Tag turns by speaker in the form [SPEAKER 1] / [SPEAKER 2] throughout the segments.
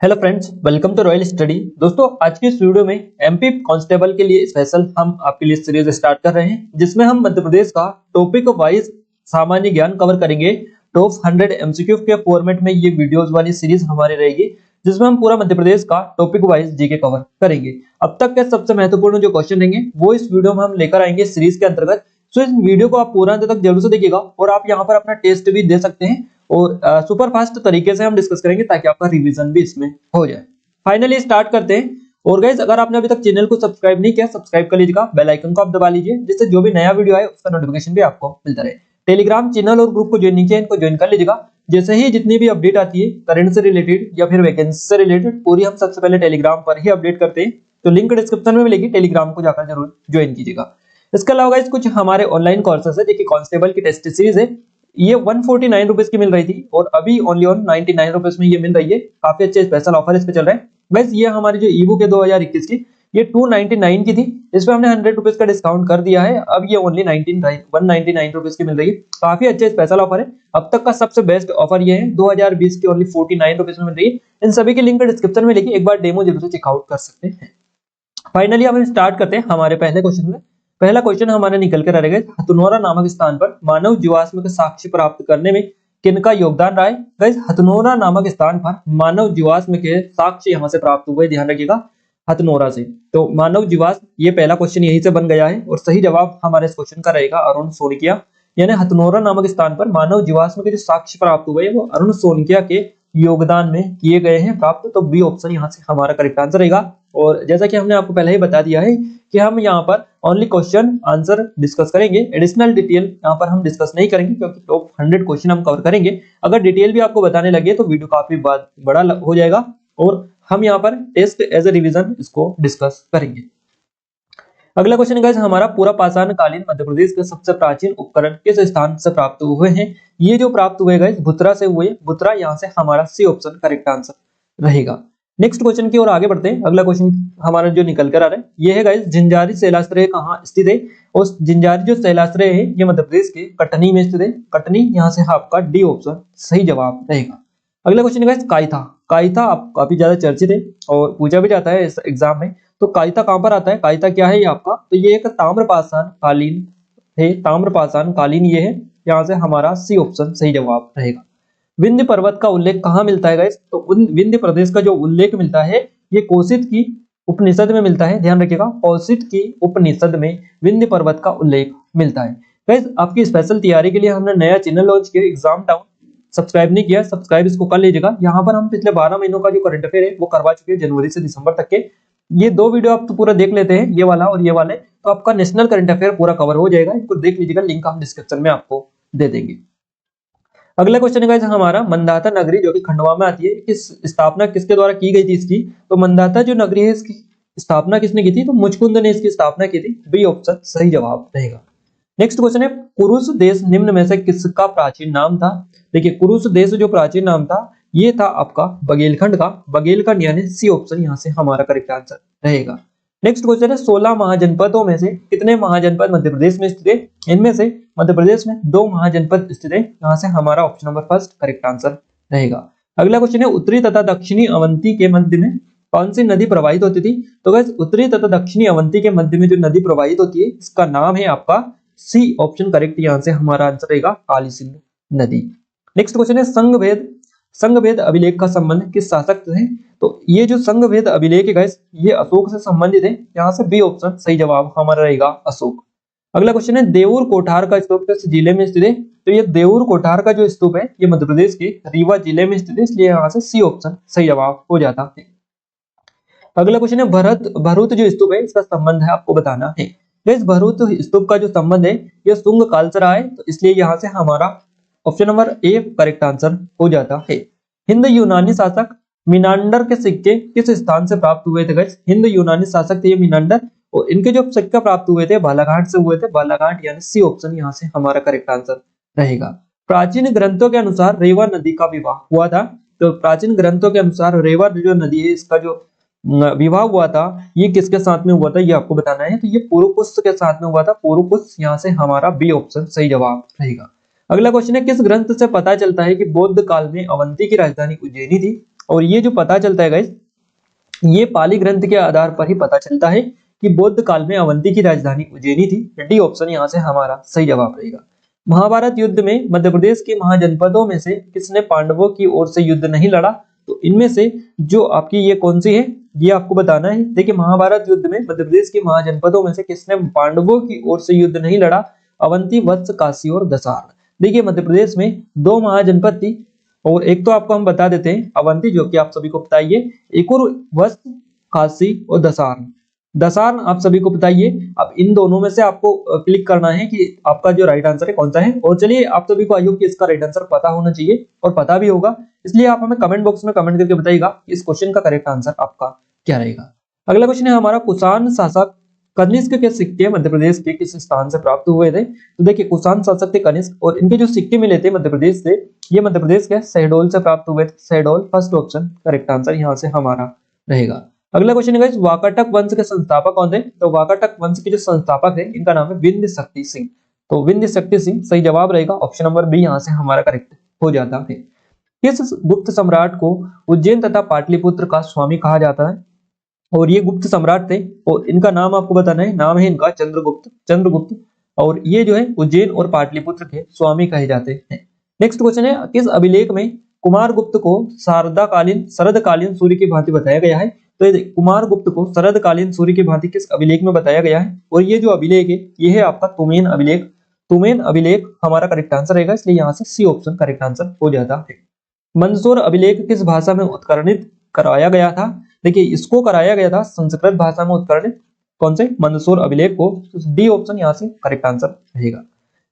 [SPEAKER 1] Hello friends, welcome to Royal Study. दोस्तों, आज की इस वीडियो में एमपी कांस्टेबल के लिए स्पेशल हम आपके लिए सीरीज स्टार्ट कर रहे हैं, जिसमें हम मध्य प्रदेश का टॉपिक वाइज सामान्य ज्ञान कवर करेंगे। टॉप 100 एमसीक्यू के फॉर्मेट में ये वीडियोस वाली सीरीज हमारी रहेगी, जिसमें हम पूरा मध्य प्रदेश का टॉपिक वाइज जीके कवर करेंगे। अब तक के सबसे महत्वपूर्ण जो क्वेश्चन रहेंगे वो इस वीडियो में हम लेकर आएंगे सीरीज के अंतर्गत। सो इस वीडियो को आप पूरा अंत तक जरूर से देखिएगा और आप यहाँ पर अपना टेस्ट भी दे सकते हैं और सुपर फास्ट तरीके से हम डिस्कस करेंगे ताकि आपका रिवीजन भी इसमें हो जाए। फाइनली स्टार्ट करते हैं। और गाइस, अगर आपने अभी तक चैनल को सब्सक्राइब नहीं किया, सब्सक्राइब कर लीजिएगा, बेल आइकन को आप दबा लीजिए, जिससे जो भी नया वीडियो आए उसका नोटिफिकेशन भी आपको मिलता रहे। टेलीग्राम चैनल और ग्रुप को ज्वाइन नहीं किया, इनको ज्वाइन कर लीजिएगा। जैसे ही जितनी भी अपडेट आती है करंट से रिलेटेड या फिर वैकेंसी से रिलेटेड, पूरी हम सबसे पहले टेलीग्राम पर ही अपडेट करते हैं। तो लिंक डिस्क्रिप्शन में मिलेगी, टेलीग्राम को जाकर जरूर ज्वाइन कीजिएगा। इसके अलावा गाइस, कुछ हमारे ऑनलाइन कोर्सेस है। देखिए, कांस्टेबल की टेस्ट सीरीज है, ये 149 रुपीज की मिल रही थी और अभी ओनली ऑन 99 रुपीज में ये मिल रही है। काफी अच्छे स्पेशल ऑफर इस पे चल रहे हैं। बस ये हमारी जो ई बुक है 2021 की, ये 299 की थी, इस पे हमने 100 रुपीज का डिस्काउंट कर दिया है। अब ये ओनली 199 रुपीज की मिल रही है। काफी अच्छे स्पेशल ऑफर है, अब तक का सबसे बेस्ट ऑफर ये है। 2020 की ओनली 49 रुपीज में मिल रही है। इन सभी के लिंक डिस्क्रिप्शन में लिखी, एक बार डेमो जरूर से चेकआउट कर सकते हैं। फाइनली हम स्टार्ट करते हैं हमारे पहले क्वेश्चन में। पहला क्वेश्चन हमारा निकल कर रहेगा, हथनोरा नामक स्थान पर मानव जीवाश्म के साक्ष्य प्राप्त करने में किनका योगदान रहा है। गाइस, हथनोरा नामक स्थान पर मानव जीवाश्म के साक्ष्य यहां से प्राप्त हुए, ध्यान रखिएगा, हथनोरा से। तो मानव जीवाश्म, ये पहला क्वेश्चन यहीं से बन गया है और सही जवाब हमारे इस क्वेश्चन का रहेगा अरुण सोनकिया। यानी हथनोरा नामक स्थान पर मानव जीवाश्म के जो साक्ष्य प्राप्त हुए वो अरुण सोनकिया के योगदान में किए गए हैं प्राप्त। तो बी ऑप्शन यहाँ से हमारा करेक्ट आंसर रहेगा। और जैसा कि हमने आपको पहले ही बता दिया है कि हम यहाँ पर ओनली क्वेश्चन आंसर डिस्कस करेंगे, एडिशनल डिटेल यहाँ पर हम डिस्कस नहीं करेंगे, क्योंकि टॉप 100 क्वेश्चन हम कवर करेंगे। अगर डिटेल भी आपको बताने लगे तो वीडियो काफी बड़ा हो जाएगा और हम यहाँ पर टेस्ट एज ए रिवीजन इसको डिस्कस करेंगे। अगला क्वेश्चन गाइस, हमारा पूरा पाषाण कालीन मध्य प्रदेश के सबसे प्राचीन उपकरण किस स्थान से प्राप्त हुए हैं। ये जो प्राप्त हुए गाइस भुतरा से हुए। भुतरा यहाँ से हमारा सी ऑप्शन करेक्ट आंसर रहेगा। नेक्स्ट क्वेश्चन की ओर आगे बढ़ते हैं। अगला क्वेश्चन हमारा जो निकल कर आ रहा है ये है गाइस, जिंजारी शैलाश्रय कहाँ स्थित है। और जिंजारी जो शैलाश्रय है ये मध्य प्रदेश के कटनी में स्थित है। कटनी, यहाँ से आपका डी ऑप्शन सही जवाब रहेगा। अगला क्वेश्चन गाइस, कायथा। कायथा काफी ज्यादा चर्चित है और पूछा भी जाता है इस एग्जाम में। तो कायथा कहां पर आता है, कायथा क्या है ये आपका, तो ये एक ताम्रपाषाण कालीन है। ताम्रपाषाण कालीन ये है, यहाँ से हमारा सी ऑप्शन सही जवाब रहेगा। विंध्य पर्वत का उल्लेख कहाँ मिलता है गाइस, तो विंध्य प्रदेश का जो उल्लेख मिलता है ये कौशिक की उपनिषद में मिलता है। ध्यान रखिएगा, कौशिक की उपनिषद में विंध्य पर्वत का उल्लेख मिलता है। गाइस, आपकी स्पेशल तैयारी के लिए हमने नया चैनल लॉन्च किया, एग्जाम टाउन। सब्सक्राइब नहीं किया, सब्सक्राइब इसको कर लीजिएगा। यहाँ पर हम पिछले 12 महीनों का जो करंट अफेयर है वो करवा चुके हैं, जनवरी से दिसंबर तक के। ये दो वीडियो आप तो पूरा देख लेते हैं, ये वाला और ये वाले, तो आपका नेशनल करंट अफेयर पूरा कवर हो जाएगा। इनको देख लीजिएगा, लिंक हम डिस्क्रिप्शन में आपको दे देंगे। अगला क्वेश्चन है हमारा, मंदाता नगरी जो कि खंडवा में आती है, किस स्थापना किसके द्वारा की गई थी इसकी। तो मंदाता जो नगरी है इसकी स्थापना किसने की थी, तो मुचकुंद ने इसकी स्थापना की थी। बी ऑप्शन सही जवाब रहेगा। नेक्स्ट क्वेश्चन है, कुरुश देश निम्न में से किसका प्राचीन नाम था। देखिए, कुरुश देश जो प्राचीन नाम था ये था आपका बघेलखंड का। बघेलखंड यानी सी ऑप्शन यहाँ से हमारा करेक्ट आंसर रहेगा। नेक्स्ट क्वेश्चन है, 16 महाजनपदों में से कितने महाजनपद मध्य प्रदेश में स्थित है। इनमें से मध्य प्रदेश में 2 महाजनपद स्थित है, यहाँ से हमारा option number first correct answer रहेगा। अगला क्वेश्चन है, उत्तरी तथा दक्षिणी अवंती के मध्य में कौन सी नदी प्रवाहित होती थी। तो गाइस, उत्तरी तथा दक्षिणी अवंती के मध्य में जो नदी प्रवाहित होती है इसका नाम है आपका सी ऑप्शन करेक्ट, यहाँ से हमारा आंसर रहेगा काली सिंधु नदी। नेक्स्ट क्वेश्चन है, संघ भेद अभिलेख का संबंध किस शासक से है। तो ये जो संघ भेद अभिलेख है गाइस ये अशोक से संबंधित है, यहाँ से बी ऑप्शन सही जवाब हमारा रहेगा अशोक। अगला क्वेश्चन है, देऊर कोठार का स्तूप किस जिले में स्थित है। तो ये देऊर कोठार का जो स्तूप है ये मध्य प्रदेश के रीवा जिले में स्थित है, इसलिए यहाँ से सी ऑप्शन सही जवाब हो जाता है। अगला क्वेश्चन है, भरूत जो स्तूप है इसका संबंध है आपको बताना है। गाइस, भरूत स्तूप का जो संबंध है ये शुंग काल से रहा है, तो इसलिए यहाँ से हमारा option number A correct answer हो जाता है। हिंद यूनानी शासक मीनांडर के सिक्के किस स्थान से प्राप्त हुए थे। गाइस, हिंद यूनानी शासक थे ये मीनांडर, और इनके जो सिक्का प्राप्त हुए थे बालाघाट से हुए थे। बालाघाट यानी सी ऑप्शन यहाँ से हमारा करेक्ट आंसर रहेगा। प्राचीन ग्रंथों के अनुसार रेवा नदी का विवाह हुआ था। तो प्राचीन ग्रंथों के अनुसार रेवा जो नदी है इसका जो विवाह हुआ था ये किसके साथ में हुआ था ये आपको बताना है। तो ये पुरुकुश के साथ में हुआ था। पुरुकुश, यहाँ से हमारा बी ऑप्शन सही जवाब रहेगा। अगला क्वेश्चन है, किस ग्रंथ से पता चलता है कि बौद्ध काल में अवंती की राजधानी उज्जैनी थी। और ये जो पता चलता है गाइस, ये पाली ग्रंथ के आधार पर ही पता चलता है कि बौद्ध काल में अवंती की राजधानी उज्जैनी थी। डी ऑप्शन यहाँ से हमारा सही जवाब रहेगा। महाभारत युद्ध में मध्य प्रदेश के महाजनपदों में से किसने पांडवों की ओर से युद्ध नहीं लड़ा? तो इनमें से जो आपकी ये कौन सी है, ये आपको बताना है। देखिए, महाभारत युद्ध में मध्य प्रदेश के महाजनपदों में से किसने पांडवों की ओर से युद्ध नहीं लड़ा? अवंती, वत्स, काशी और दसार। देखिए, मध्य प्रदेश में दो महाजनपद थी, और एक तो आपको हम बता देते हैं अवंती, जो कि आप सभी को पता ही है, एक और वत्स, काशी और दसार। दसार आप सभी को बताइए। अब इन दोनों में से आपको क्लिक करना है कि आपका जो राइट आंसर है कौन सा है। और चलिए, आप सभी को आई होप कि इसका राइट आंसर पता होना चाहिए और पता भी होगा, इसलिए आप हमें कमेंट बॉक्स में कमेंट करके बताइएगा इस क्वेश्चन का करेक्ट आंसर आपका क्या रहेगा। अगला क्वेश्चन है हमारा, कुषाण शासक कनिष्क के सिक्के मध्य प्रदेश के किस स्थान से प्राप्त हुए थे? तो देखिए, कुषाण शासक थे कनिष्क, और इनके जो सिक्के मिले थे मध्य प्रदेश से, ये मध्य प्रदेश के शहडोल से प्राप्त हुए थे। Shahdol first option correct answer यहाँ से हमारा रहेगा। अगला क्वेश्चन है गाइस, वाकाटक वंश के संस्थापक कौन थे? तो वाकाटक वंश के जो संस्थापक है इनका नाम है विंध्य शक्ति सिंह। तो विंध्य शक्ति सिंह सही जवाब रहेगा। ऑप्शन नंबर बी यहाँ से हमारा करेक्ट हो जाता है। किस गुप्त सम्राट को उज्जैन तथा पाटलिपुत्र का स्वामी कहा जाता है? और ये गुप्त सम्राट थे, और इनका नाम आपको बताना है। नाम है इनका चंद्रगुप्त, और ये जो है उज्जैन और पाटलिपुत्र के स्वामी कहे जाते हैं। नेक्स्ट क्वेश्चन है, किस अभिलेख में कुमारगुप्त को शरदकालीन सूर्य की भांति बताया गया है? तो ये कुमार गुप्त को शरदकालीन सूर्य की भांति किस अभिलेख में बताया गया है? और ये जो अभिलेख है ये है आपका तुमेन अभिलेख। तुमेन अभिलेख हमारा करेक्ट आंसर रहेगा, इसलिए यहाँ से सी ऑप्शन करेक्ट आंसर हो जाता है। मंदसौर अभिलेख किस भाषा में उत्कर्णित कराया गया था? देखिए, इसको कराया गया था संस्कृत भाषा में उत्कर्णित। कौन से? मंदसौर अभिलेख को। डी ऑप्शन यहाँ से करेक्ट आंसर रहेगा।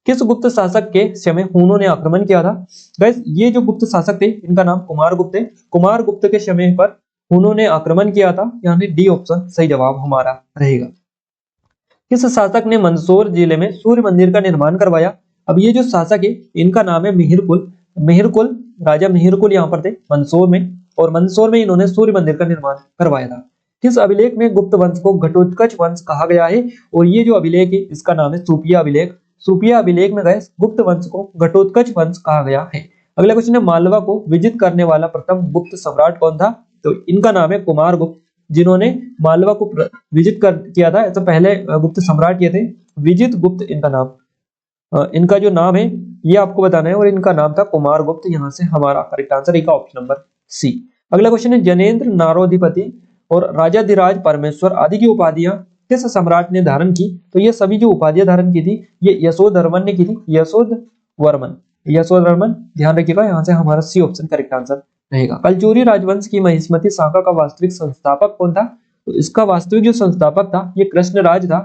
[SPEAKER 1] किस गुप्त शासक के समय हूनों ने आक्रमण किया था? गाइस, ये जो गुप्त शासक थे इनका नाम कुमारगुप्त है। कुमारगुप्त के समय पर उन्होंने आक्रमण किया था, यानी डी ऑप्शन सही जवाब हमारा रहेगा। किस शासक ने मंदसौर जिले में सूर्य मंदिर का निर्माण करवाया? अब ये जो शासक है इनका नाम है मिहिरकुल। राजा मिहिरकुल यहाँ पर थे मंदसौर में, और मंदसौर में इन्होंने सूर्य मंदिर का निर्माण करवाया था। किस अभिलेख में गुप्त वंश को घटोत्कच वंश कहा गया है? और ये जो अभिलेख है इसका नाम है सुपिया अभिलेख। सुपिया अभिलेख में गए गुप्त वंश को घटोत्कच वंश कहा गया है। अगला क्वेश्चन है, मालवा को विजित करने वाला प्रथम गुप्त सम्राट कौन था? तो इनका नाम है कुमारगुप्त, जिन्होंने मालवा को विजिट किया था। तो पहले गुप्त सम्राट ये थे, विजित गुप्त इनका नाम। इनका जो नाम है ये आपको बताना है, और इनका नाम था कुमारगुप्त। यहाँ से हमारा करेक्ट आंसर रहेगा ऑप्शन नंबर सी। अगला क्वेश्चन है, जनेन्द्र, नारोधिपति और राजाधिराज परमेश्वर आदि की उपाधियां किस सम्राट ने धारण की? तो ये सभी जो उपाधियां धारण की थी ये यशोधर्मन ने की थी। यशोधर्मन ध्यान रखिएगा, यहाँ से हमारा सी ऑप्शन करेक्ट आंसर रहेगा। कलचुरी राजवंश की महिष्मती शाखा का वास्तविक संस्थापक कौन था? तो इसका वास्तविक जो संस्थापक था ये कृष्णराज था।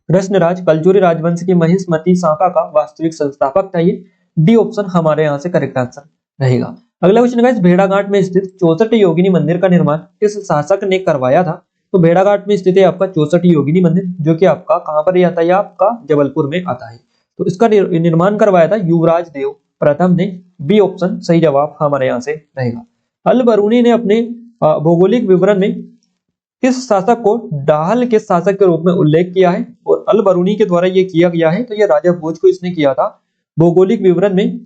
[SPEAKER 1] कृष्णराज कलचुरी राजवंश की महिष्मती शाखा का वास्तविक संस्थापक था ये। डी ऑप्शन हमारे यहाँ से करेक्ट आंसर रहेगा। अगला क्वेश्चन है, भेड़ाघाट में स्थित 64 योगिनी मंदिर का निर्माण किस शासक ने करवाया था? तो भेड़ाघाट में स्थित है आपका 64 योगिनी मंदिर, जो कि आपका कहाँ पर आता है? आपका जबलपुर में आता है। तो इसका निर्माण करवाया था युवराज देव प्रथम ने। बी ऑप्शन सही जवाब हमारे यहाँ से रहेगा। अल बरूनी ने अपने भौगोलिक विवरण में किस शासक को डाहल के शासक के रूप में उल्लेख किया है? और अल बरूनी के द्वारा ये किया गया है, तो ये राजा भोज को इसने किया था। भौगोलिक विवरण में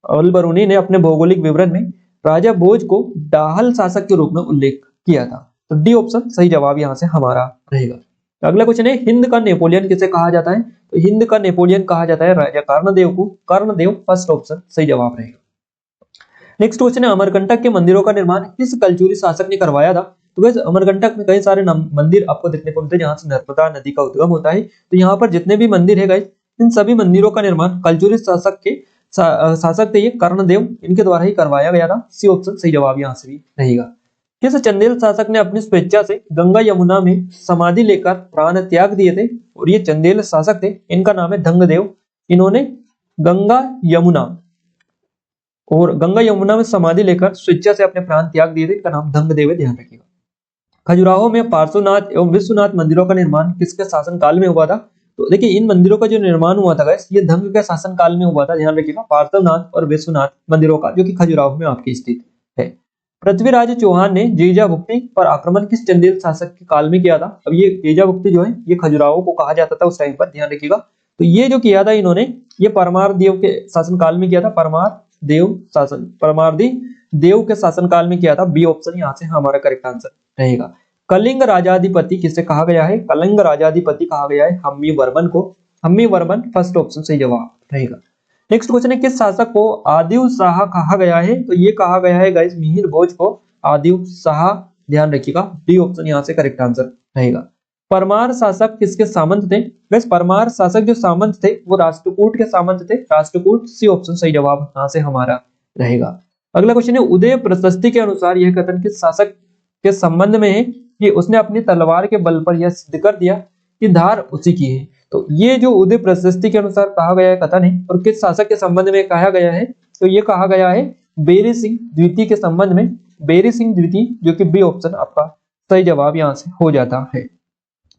[SPEAKER 1] अल बरूनी ने अपने भौगोलिक विवरण में राजा भोज को डाहल शासक के रूप में उल्लेख किया था। तो डी ऑप्शन सही जवाब यहाँ से हमारा रहेगा। अगला क्वेश्चन है, हिंद का नेपोलियन किसे कहा जाता है? तो हिंद का नेपोलियन कहा जाता है राजा कर्णदेव को। कर्णदेव फर्स्ट ऑप्शन सही जवाब रहेगा। नेक्स्ट क्वेश्चन है, अमरकंटक के मंदिरों का निर्माण किस कलचुरी शासक ने करवाया था? तो वैसे अमरकंटक में कई सारे मंदिर आपको देखने को मिलते हैं जहां से नर्मदा नदी का उद्गम होता है। तो यहाँ पर जितने भी मंदिर है गाइस, इन सभी मंदिरों का निर्माण कलचुरी शासक थे ये कर्णदेव, इनके द्वारा ही करवाया गया था। सी ऑप्शन सही जवाब यहाँ से भी रहेगा। किस चंदेल शासक ने अपनी स्वेच्छा से गंगा यमुना में समाधि लेकर प्राण त्याग दिए थे? और ये चंदेल शासक थे, इनका नाम है धंगदेव। इन्होंने गंगा यमुना में समाधि लेकर स्वेच्छा से अपने प्राण त्याग दिए थे। इनका नाम धंगदेव है, ध्यान रखिएगा। खजुराहो में पार्श्वनाथ एवं विश्वनाथ मंदिरों का निर्माण किसके शासन काल में हुआ था? तो देखिए, इन मंदिरों का जो निर्माण हुआ था गाइस, ये धंग के शासन काल में हुआ था। ध्यान रखिएगा, पार्श्वनाथ और विश्वनाथ मंदिरों का, जो कि खजुराहो में आपकी स्थित है। पृथ्वीराज चौहान ने जीजा भुक्ति पर आक्रमण किस चंदेल शासक के काल में किया था? अब ये जीजा भुक्ति जो है ये खजुराहो को कहा जाता था उस टाइम पर, ध्यान रखिएगा। तो ये जो किया था इन्होंने, ये परमार देव के शासन काल में किया था। परमार देव शासन, परमारदी देव के शासनकाल में किया था। बी ऑप्शन यहाँ से हमारा करेक्ट आंसर रहेगा। कलिंग राजाधिपति किसे कहा गया है? कलिंग राजाधिपति कहा गया है हम्मी वर्मन को। हम्मी वर्मन फर्स्ट ऑप्शन सही जवाब रहेगा। नेक्स्ट क्वेश्चन है किस शासक को आदिल शाह कहा गया है? तो ये कहा गया है गाइस मिहिर भोज को आदिल शाह, ध्यान रखिएगा। डी ऑप्शन यहाँ से करेक्ट आंसर रहेगा। परमार शासक किसके सामंत थे? गाइस परमार शासक जो सामंत थे वो राष्ट्रकूट के सामंत थे। राष्ट्रकूट सी ऑप्शन सही जवाब यहाँ से हमारा रहेगा। अगला क्वेश्चन है उदय प्रशस्ति के अनुसार यह कथन किस शासक के संबंध में है कि उसने अपनी तलवार के बल पर यह सिद्ध कर दिया कि धार उसी की है? तो ये जो उदय प्रशस्ति के अनुसार कहा गया है कथन है और किस शासक के संबंध में कहा गया है? तो ये कहा गया है बेरी सिंह द्वितीय के संबंध में। बेरी सिंह द्वितीय जो कि बी ऑप्शन आपका सही जवाब यहाँ से हो जाता है।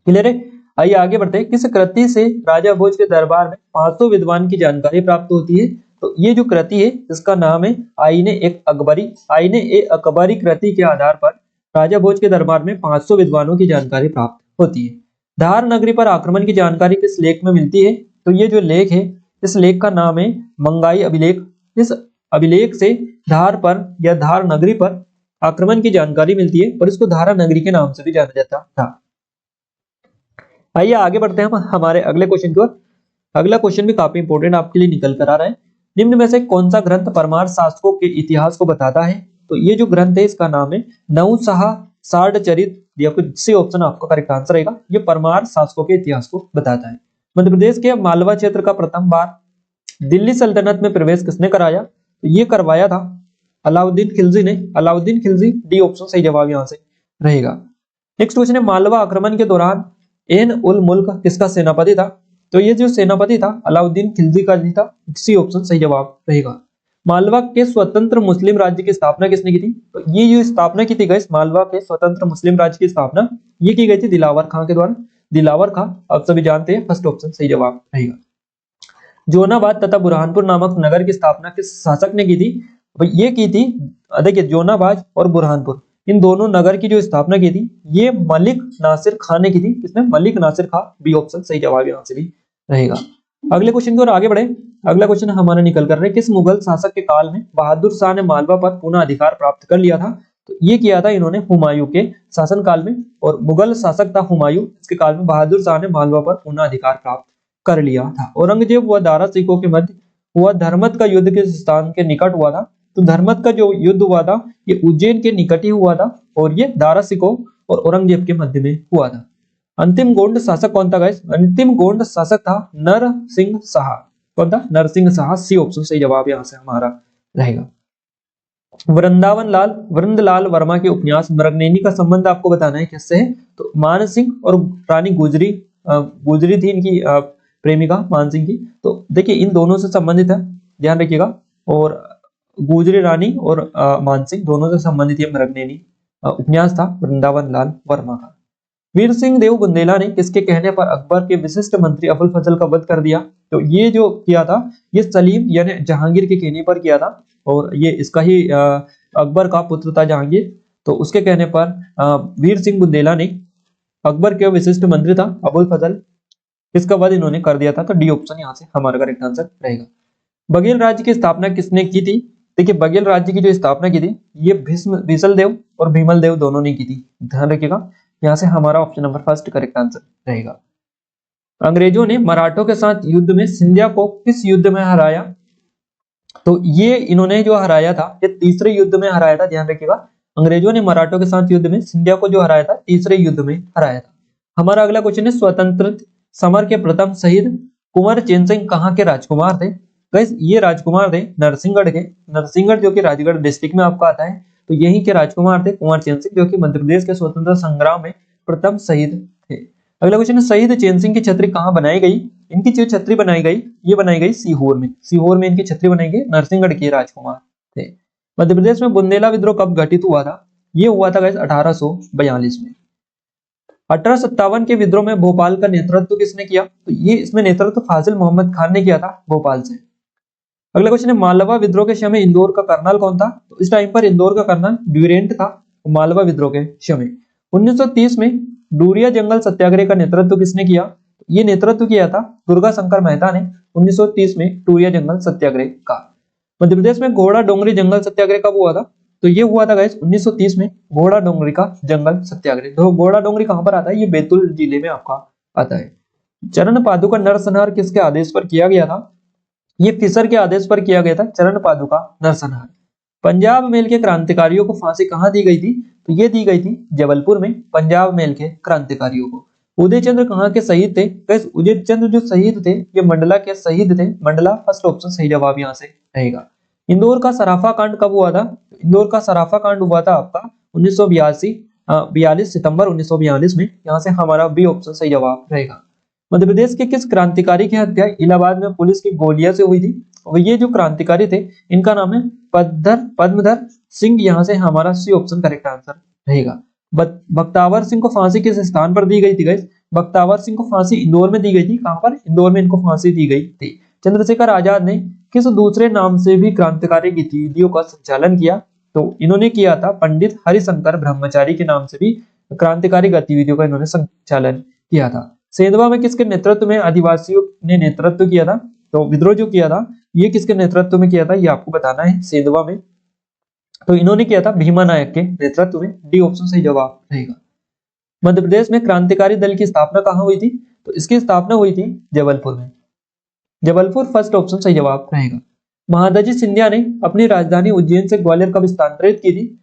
[SPEAKER 1] क्लियर है? आइए आगे बढ़ते हैं। किस कृति से राजा भोज के दरबार में 500 विद्वान की जानकारी प्राप्त होती है? तो ये जो कृति है इसका नाम है आईने एक अकबरी। आईने ए अकबरी कृति के आधार पर राजा भोज के दरबार में 500 विद्वानों की जानकारी प्राप्त होती है। धार नगरी पर आक्रमण की जानकारी किस लेख में मिलती है? तो ये जो लेख है इस लेख का नाम है मंगाई अभिलेख। इस अभिलेख से धार पर या धार नगरी पर आक्रमण की जानकारी मिलती है और इसको धारा नगरी के नाम से भी जाना जाता था। आइए आगे बढ़ते हैं हम हमारे अगले क्वेश्चन की ओर। अगला क्वेश्चन भी काफी इंपॉर्टेंट आपके लिए निकल कर आ रहा है। निम्न में से कौन सा ग्रंथ परमार शासकों के इतिहास को बताता है? तो ये जो ग्रंथ है इसका नाम है नवुशाह सार्ड चरित। सी ऑप्शन आपका करेक्ट आंसर रहेगा। ये परमार शासकों के इतिहास को बताता है। मध्य प्रदेश के मालवा क्षेत्र का प्रथम बार दिल्ली सल्तनत में प्रवेश किसने कराया? तो ये करवाया था अलाउद्दीन खिलजी ने। अलाउद्दीन खिलजी, डी ऑप्शन सही जवाब यहाँ से रहेगा। नेक्स्ट क्वेश्चन है मालवा आक्रमण के दौरान एन उल मुल्क किसका सेनापति था? तो ये जो सेनापति था अलाउद्दीन खिलजी का जी था। सी ऑप्शन सही जवाब रहेगा। मालवा के स्वतंत्र मुस्लिम राज्य की स्थापना किसने की थी? तो ये जो स्थापना की थी गाइस मालवा के स्वतंत्र मुस्लिम राज्य की स्थापना ये की गई थी दिलावर खां के द्वारा। दिलावर खां आप सभी जानते हैं फर्स्ट ऑप्शन सही जवाब रहेगा। जोनाबाद तथा बुरहानपुर नामक नगर की स्थापना किस शासक ने की थी? ये की थी देखिए जोनाबाद और बुरहानपुर इन दोनों नगर की जो स्थापना की थी ये मलिक नासिर खान ने की थी। किसने? मलिक नासिर खां। बी ऑप्शन सही जवाब यहाँ से भी रहेगा। अगले क्वेश्चन की ओर आगे बढ़े। अगला क्वेश्चन हमारा निकल कर रहे किस मुगल शासक के काल में बहादुर शाह ने मालवा पर पुनः अधिकार प्राप्त कर लिया था? तो ये किया था इन्होंने हुमायूं के शासन काल में और मुगल शासक था हुमायूं। इसके काल में बहादुर शाह ने मालवा पर पुनः अधिकार प्राप्त कर लिया था। औरंगजेब व दारा सिखों के मध्य हुआ धर्मत का युद्ध किस स्थान के निकट हुआ था? तो धर्मत का जो युद्ध हुआ था ये उज्जैन के निकट ही हुआ था और ये दारा सिखों और औरंगजेब के मध्य में हुआ था। अंतिम गोंड शासक कौन था गाइस? अंतिम गोंड शासक था नरसिंह शाह। कौन था? नरसिंह शाह। सी ऑप्शन सही जवाब यहाँ से हमारा रहेगा। वृंदलाल वर्मा के उपन्यास मृगनयनी का संबंध आपको बताना है किससे है? तो मान सिंह और रानी गुजरी थी इनकी प्रेमिका मान सिंह की। तो देखिए इन दोनों से संबंधित है, ध्यान रखिएगा। और गुजरी रानी और मान सिंह दोनों से संबंधित ये मृगनयनी उपन्यास था वृंदावन लाल वर्मा का। वीर सिंह देव बुंदेला ने किसके कहने पर अकबर के विशिष्ट मंत्री अबुल फजल का वध कर दिया? तो ये जो किया था ये सलीम यानी जहांगीर के कहने पर किया था और ये इसका ही अकबर का पुत्र था जहांगीर। तो उसके कहने पर वीर सिंह बुंदेला ने अकबर के विशिष्ट मंत्री था अबुल फजल, इसका वध इन्होंने कर दिया था। तो डी ऑप्शन यहाँ से हमारा करेक्ट आंसर रहेगा। बघेल राज्य की स्थापना किसने की थी? देखिए बघेल राज्य की जो स्थापना की थी ये भीषल देव और भीमल देव दोनों ने की थी। ध्यान रखिएगा, यहाँ से हमारा option number first correct answer रहेगा। अंग्रेजों ने मराठों के साथ युद्ध में सिंधिया को किस युद्ध में हराया? तो ये इन्होंने जो हराया था ये तीसरे युद्ध में हराया था। ध्यान रखिएगा, अंग्रेजों ने मराठों के साथ युद्ध में सिंधिया को जो हराया था तीसरे युद्ध में हराया था। हमारा अगला क्वेश्चन है स्वतंत्र समर के प्रथम शहीद कुंवर चैन सिंह कहाँ के राजकुमार थे? गाइस ये राजकुमार थे नरसिंहगढ़ के। नरसिंहगढ़ जो कि राजगढ़ डिस्ट्रिक्ट में आपका आता है। तो यहीं के राजकुमार थे कुंवर चैन सिंह जो कि मध्य प्रदेश के स्वतंत्रता संग्राम में प्रथम शहीद थे। अगला क्वेश्चन है शहीद चैन सिंह की छतरी कहाँ बनाई गई? इनकी जो छतरी बनाई गई ये बनाई गई सीहोर में। सीहोर में इनकी छतरी बनाई गई। नरसिंहगढ़ के राजकुमार थे। मध्य प्रदेश में बुंदेला विद्रोह कब घटित हुआ था? ये हुआ था गाइस 1842 में। 1857 के विद्रोह में भोपाल का नेतृत्व किसने किया? तो ये इसमें नेतृत्व फाजिल मोहम्मद खान ने किया था भोपाल से। अगला क्वेश्चन है मालवा विद्रोह के समय इंदौर का कर्नल कौन था? तो इस टाइम पर इंदौर का कर्नल ड्यूरेंट था मालवा विद्रोह के समय। 1930 में डूरिया जंगल सत्याग्रह का नेतृत्व किसने किया? ये नेतृत्व किया था दुर्गा शंकर मेहता ने 1930 में डूरिया जंगल सत्याग्रह का। मध्य प्रदेश में घोड़ा डोंगरी जंगल सत्याग्रह कब हुआ था? तो ये हुआ था गाइस 1930 में घोड़ा डोंगरी का जंगल सत्याग्रह। तो घोड़ा डोंगरी कहां पर आता है? ये बैतूल जिले में आपका आता है। चरण पादुका नरसंहार किसके आदेश पर किया गया था? ये फिशर के आदेश पर किया गया था चरण पादुका नरसंहार। पंजाब मेल के क्रांतिकारियों को फांसी कहां दी गई थी? तो ये दी गई थी जबलपुर में पंजाब मेल के क्रांतिकारियों को। उदय चंद्र कहाँ के शहीद थे? गाइस उदय चंद्र जो शहीद थे ये मंडला के शहीद थे। मंडला फर्स्ट ऑप्शन सही जवाब यहाँ से रहेगा। इंदौर का सराफा कांड कब हुआ था? इंदौर का सराफा कांड हुआ था आपका 42 सितंबर 1942 में। यहाँ से हमारा बी ऑप्शन सही जवाब रहेगा। मध्य प्रदेश के किस क्रांतिकारी की हत्या इलाहाबाद में पुलिस की गोलियां से हुई थी? और ये जो क्रांतिकारी थे इनका नाम है पद्मधर सिंह। यहाँ से हमारा सी ऑप्शन करेक्ट आंसर रहेगा। बख्तावर सिंह को फांसी किस स्थान पर दी गई थी गाइस? बख्तावर सिंह को फांसी इंदौर में दी गई थी। कहां पर? इंदौर में इनको फांसी दी गई थी। चंद्रशेखर आजाद ने किस दूसरे नाम से भी क्रांतिकारी गतिविधियों का संचालन किया? तो इन्होंने किया था पंडित हरिशंकर ब्रह्मचारी के नाम से भी क्रांतिकारी गतिविधियों का इन्होंने संचालन किया था। सेंधवा में किसके नेतृत्व में आदिवासियों ने नेतृत्व किया था? तो विद्रोह जो किया था ये किसके नेतृत्व में किया था ये आपको बताना है। सेंधवा में तो इन्होंने किया था भीमा नायक के नेतृत्व में। डी ऑप्शन सही जवाब रहेगा। मध्य प्रदेश में क्रांतिकारी दल की स्थापना कहां हुई थी? तो इसकी स्थापना हुई थी जबलपुर में। जबलपुर फर्स्ट ऑप्शन सही जवाब रहेगा। महादजी सिंधिया ने अपनी राजधानी उज्जैन से ग्वालियर कब स्थानांतरित की थी?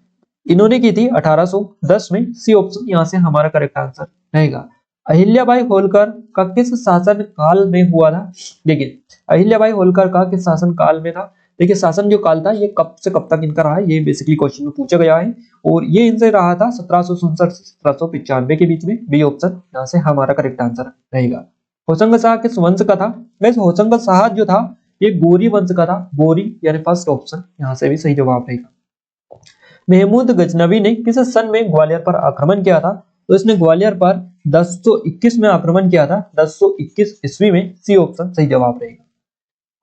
[SPEAKER 1] इन्होंने की थी 1810 में। सी ऑप्शन यहाँ से हमारा करेक्ट आंसर रहेगा। अहिल्याबाई होलकर का किस शासन काल में हुआ था? देखिए अहिल्याबाई होलकर का किस शासन काल में था? देखिए शासन जो काल था ये कब से कब तक इनका रहा है ये बेसिकली क्वेश्चन में पूछा गया है और ये इनसे रहा था 1767 से 1795 के बीच में। बी ऑप्शन यहाँ से हमारा करेक्ट आंसर रहेगा। होशंग शाह किस वंश का था? वैसे होशंग शाह जो था ये गोरी वंश का था। गोरी यानी फर्स्ट ऑप्शन यहाँ से भी सही जवाब रहेगा। महमूद गजनवी ने किस सन में ग्वालियर पर आक्रमण किया था? तो इसने ग्वालियर पर 1021 में आक्रमण किया था। 1021 ईस्वी में। सी ऑप्शन सही जवाब रहेगा।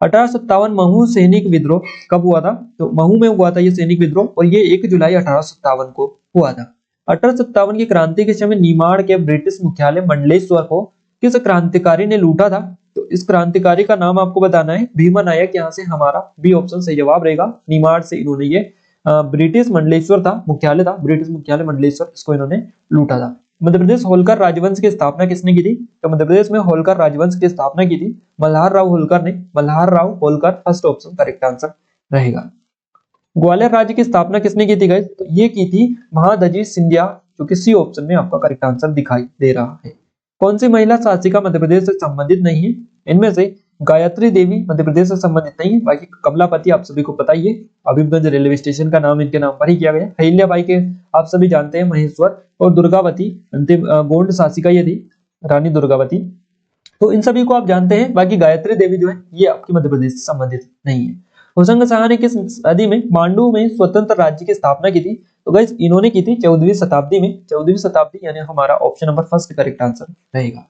[SPEAKER 1] 1857 महू सैनिक विद्रोह कब हुआ था? तो महू में हुआ था ये सैनिक विद्रोह और ये 1 जुलाई 1857 को हुआ था। 1857 की क्रांति के समय निमाड़ के ब्रिटिश मुख्यालय मंडलेश्वर को किस क्रांतिकारी ने लूटा था? तो इस क्रांतिकारी का नाम आपको बताना है भीमा नायक। यहाँ से हमारा बी ऑप्शन सही जवाब रहेगा। निमाड़ से इन्होंने ये ब्रिटिश मंडलेश्वर था मुख्यालय था ब्रिटिश मुख्यालय मंडलेश्वर इसको इन्होंने लूटा था। मध्य प्रदेश होलकर राजवंश की स्थापना किसने की थी? तो मध्य प्रदेश में होलकर राजवंश की स्थापना की थी मल्हार राव होलकर ने। Malhar Rao Holkar first option correct answer रहेगा। ग्वालियर राज्य की स्थापना किसने की थी गाइस? तो ये की थी महादजी सिंधिया जो कि सी ऑप्शन में आपका करेक्ट आंसर दिखाई दे रहा है। कौन सी महिला शासिका मध्य प्रदेश से संबंधित नहीं है? इनमें से गायत्री देवी मध्य प्रदेश से संबंधित नहीं है। बाकी कमलापति आप सभी को पता ही है। हबीबगंज रेलवे स्टेशन का नाम इनके नाम पर ही किया गया। अहिल्याबाई के आप सभी जानते हैं महेश्वर और दुर्गावती अंतिम गोंड शासिका ये थी रानी दुर्गावती। तो इन सभी को आप जानते हैं। बाकी गायत्री देवी जो है ये आपकी मध्य प्रदेश से संबंधित नहीं है। होशंग शाह ने किस सदी में मांडू में स्वतंत्र राज्य की स्थापना की थी? तो गाइस इन्होंने की थी 14वीं शताब्दी में। 14वीं शताब्दी यानी हमारा option number first correct answer रहेगा।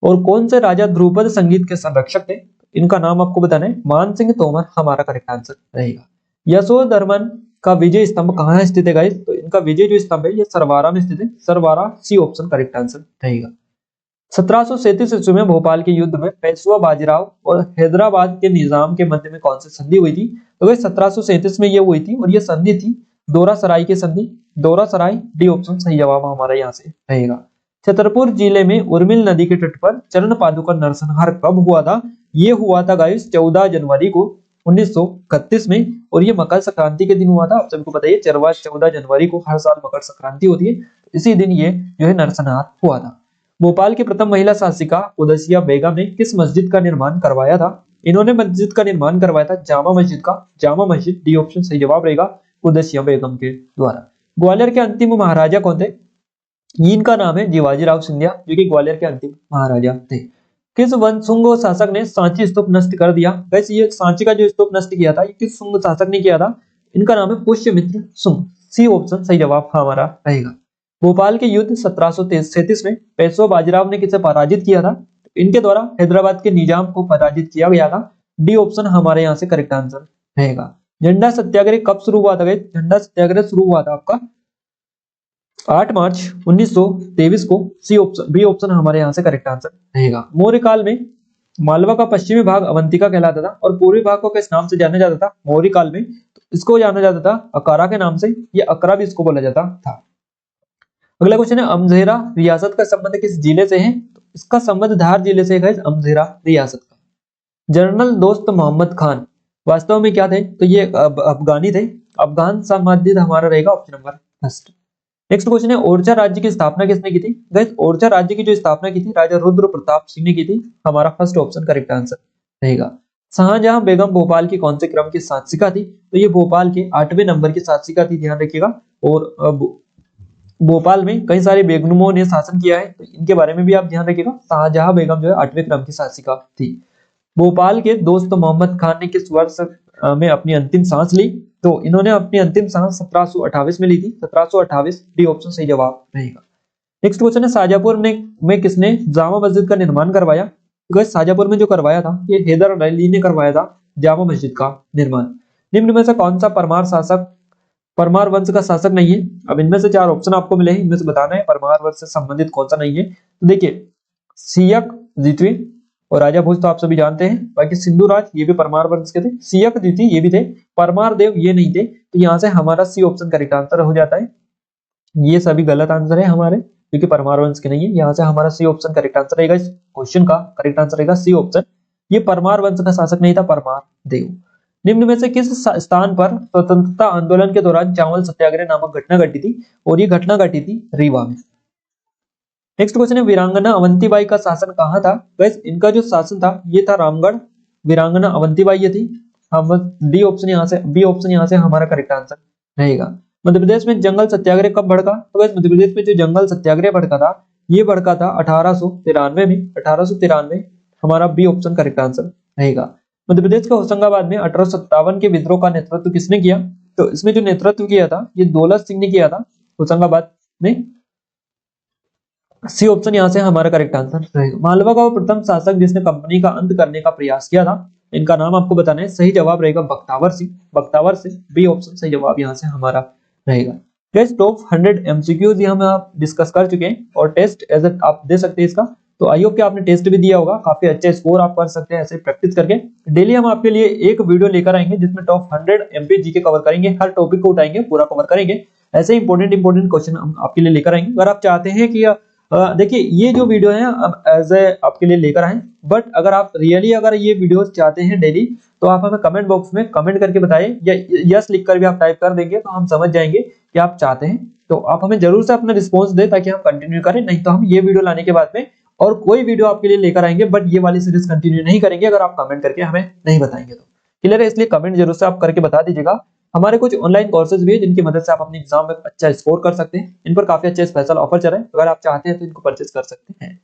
[SPEAKER 1] और कौन से राजा ध्रुपद संगीत के संरक्षक थे? इनका नाम आपको बताना है मान सिंह तोमर हमारा करेक्ट आंसर रहेगा। यशोधर्मन का विजय स्तंभ कहाँ स्थित है गाइस? तो इनका विजय जो स्तंभ है ये सरवारा में स्थित है। Sarwara C option correct answer रहेगा। 1737 ईस्वी में भोपाल के युद्ध में पेशवा बाजीराव और हैदराबाद के निजाम के मध्य में कौन सी संधि हुई थी? तो गाइस 1737 में ये हुई थी और ये संधि थी दौरा सराय की संधि। दौरा सराय डी ऑप्शन सही जवाब हमारा यहाँ से रहेगा। छतरपुर जिले में उर्मिल नदी के तट पर चरण पादुका नरसंहार कब हुआ था? ये हुआ था गाइस 14 जनवरी को 1931 में और ये मकर संक्रांति के दिन हुआ था। आप सबको पता है 14 जनवरी को हर साल मकर संक्रांति होती है। इसी दिन ये जो है नरसंहार हुआ था। भोपाल की प्रथम महिला शासिका उदसिया बेगम ने किस मस्जिद का निर्माण करवाया था? इन्होंने मस्जिद का निर्माण करवाया था जामा मस्जिद का। जामा मस्जिद डी ऑप्शन सही जवाब रहेगा उदसिया बेगम के द्वारा। ग्वालियर के अंतिम महाराजा कौन थे? इनका नाम है जीवाजीराव सिंधिया जो कि ग्वालियर के अंतिम महाराजा थे। किस वंशुंग शासक ने सांची स्तूप नष्ट कर दिया? वैसे ये सांची का जो स्तूप नष्ट किया था ये किस शुंग शासक ने किया था? इनका नाम है पुष्यमित्र शुंग। सी ऑप्शन सही जवाब हमारा रहेगा। भोपाल के युद्ध 1737 में पेशवा बाजीराव ने किसे पराजित किया था? इनके द्वारा हैदराबाद के निजाम को पराजित किया गया था। डी ऑप्शन हमारे यहाँ से करेक्ट आंसर रहेगा। झंडा सत्याग्रह कब शुरू हुआ था? झंडा सत्याग्रह शुरू हुआ था आपका 8 मार्च 1923 को। सी ऑप्शन बी ऑप्शन हमारे यहाँ से करेक्ट आंसर रहेगा। मौर्य काल में मालवा का पश्चिमी भाग अवंतिका कहलाता था और पूर्वी भाग को किस नाम से जाना जाता था मौर्य काल में? तो इसको जाना जाता था अकारा के नाम से, ये अकरा भी इसको बोला जाता था। अगला क्वेश्चन है अमझेरा रियासत का संबंध किस जिले से है? तो इसका संबंध धार जिले से है, अमझेरा रियासत का। जनरल दोस्त मोहम्मद खान वास्तव में क्या थे? तो ये अफगानी थे। अफगान साम्राज्य हमारा रहेगा option number first. Next question है ओरछा राज्य की स्थापना किसने की थी? गाइस ओरछा राज्य की जो स्थापना की थी राजा रुद्र प्रताप सिंह ने की थी। हमारा फर्स्ट ऑप्शन करेक्ट आंसर रहेगा। शाहजहां बेगम भोपाल की कौन से क्रम की शासिका थी? तो ये भोपाल के 8वें नंबर की शासिका थी, ध्यान रखिएगा। और भोपाल में कई सारे बेगमों ने शासन किया है, तो इनके बारे में भी आप ध्यान रखिएगा। शाहजहां बेगम जो है 8वें क्रम की शासिका थी। भोपाल के दोस्त मोहम्मद खान ने किस वर्ष में अपनी अंतिम सांस ली? तो इन्होंने अपनी अंतिम सांस 1728 में ली थी। 1728 डी ऑप्शन सही जवाब रहेगा। नेक्स्ट क्वेश्चन है शाहजहांपुर में किसने जामा मस्जिद का निर्माण करवाया? तो शाहजहांपुर में जो करवाया था ये हैदर अली ने करवाया था जामा मस्जिद का निर्माण। निम्न में से कौन सा परमार शासक परमार वंश का शासक नहीं है? अब इनमें से 4 ऑप्शन आपको मिले हैं, इनमें से बताना है परमार वंश से संबंधित कौन सा नहीं है। तो देखिए सियक द्वितीय और राजा भोज तो आप सभी जानते हैं। बाकी सिंधु राज ये भी परमार वंश के थे। सियक द्वितीय ये भी थे। परमार देव ये नहीं थे। तो यहाँ से हमारा सी ऑप्शन करेक्ट आंसर हो जाता है। ये सभी गलत आंसर है हमारे, क्योंकि परमार वंश के नहीं है। यहाँ से हमारा सी ऑप्शन करेक्ट आंसर रहेगा। इस क्वेश्चन का करेक्ट आंसर रहेगा सी ऑप्शन। ये परमार वंश का शासक नहीं था, परमार देव। निम्न में से किस स्थान पर स्वतंत्रता आंदोलन के दौरान चावल सत्याग्रह नामक घटना घटी थी? और ये घटना घटी थी रीवा में। नेक्स्ट क्वेश्चन है वीरांगना अवंतीबाई का शासन कहाँ था? गाइस इनका जो शासन था ये था रामगढ़। वीरांगना अवंतीबाई ये थी। हम डी ऑप्शन यहाँ से बी ऑप्शन यहाँ से हमारा करेक्ट आंसर रहेगा। मध्य प्रदेश में जंगल सत्याग्रह कब भड़का? तो गाइस मध्य प्रदेश में जो जंगल सत्याग्रह भड़का था ये भड़का था 1893 में। 1893 हमारा बी ऑप्शन करेक्ट आंसर रहेगा। मध्य प्रदेश के होशंगाबाद में 1857 के विद्रोह का नेतृत्व किसने किया? तो इसमें जो नेतृत्व किया था ये दौलत सिंह ने किया था होशंगाबाद में। सी ऑप्शन यहाँ से हमारा करेक्ट आंसर रहेगा। मालवा का वो प्रथम शासक जिसने कंपनी का अंत करने का प्रयास किया था, इनका नाम आपको बताना है। सही जवाब रहेगा बख्तावर सिंह। बख्तावर सिंह बी ऑप्शन सही जवाब यहाँ से हमारा रहेगा। गाइस टॉप 100 एमसीक्यूज ये हम आप डिस्कस कर चुके हैं और टेस्ट एज आप दे सकते हैं इसका। तो आई होप कि आपने टेस्ट भी दिया होगा, काफी अच्छे स्कोर आप कर सकते हैं ऐसे प्रैक्टिस करके। डेली हम आपके लिए एक वीडियो लेकर आएंगे जिसमें टॉप 100 एमपी जीके कवर करेंगे। हर टॉपिक को उठाएंगे, पूरा कवर करेंगे। ऐसे इंपॉर्टेंट क्वेश्चन हम आपके लिए लेकर आएंगे। अगर आप चाहते हैं कि देखिए ये जो वीडियो है हम एज ए आपके लिए लेकर आए, बट अगर आप रियली अगर ये वीडियोस चाहते हैं डेली तो आप हमें कमेंट बॉक्स में कमेंट करके बताएं, या यस लिखकर भी आप टाइप कर देंगे तो हम समझ जाएंगे कि आप चाहते हैं। तो आप हमें जरूर से अपना रिस्पॉन्स दें ताकि हम कंटिन्यू करें, नहीं तो हम ये वीडियो लाने के बाद में और कोई वीडियो आपके लिए लेकर आएंगे बट ये वाली सीरीज कंटिन्यू नहीं करेंगे अगर आप कमेंट करके हमें नहीं बताएंगे। तो क्लियर है, इसलिए कमेंट जरूर से आप करके बता दीजिएगा। हमारे कुछ ऑनलाइन कोर्सेज भी है जिनकी मदद से आप अपने एग्जाम में अच्छा स्कोर कर सकते हैं। इन पर काफी अच्छे स्पेशल ऑफर चल रहे हैं, अगर आप चाहते हैं तो इनको परचेज कर सकते हैं।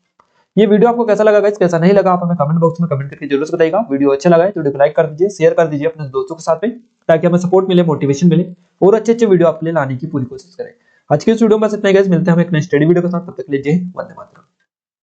[SPEAKER 1] ये वीडियो आपको कैसा लगा गाइस, कैसा नहीं लगा आप हमें कमेंट बॉक्स में कमेंट करके जरूर से बताइएगा। वीडियो अच्छा लगा है तो वीडियो लाइक कर दीजिए, शेयर कर दीजिए अपने दोस्तों के साथ में, ताकि हमें सपोर्ट मिले, मोटिवेशन मिले और अच्छे वीडियो आपके लिए लाने की पूरी कोशिश करें। आज के इस वीडियो में बस इतना ही गाइस, मिलते हैं हम एक नई स्टडी वीडियो के साथ। तब तक के लिए जय हिंद, वंदे मातरम।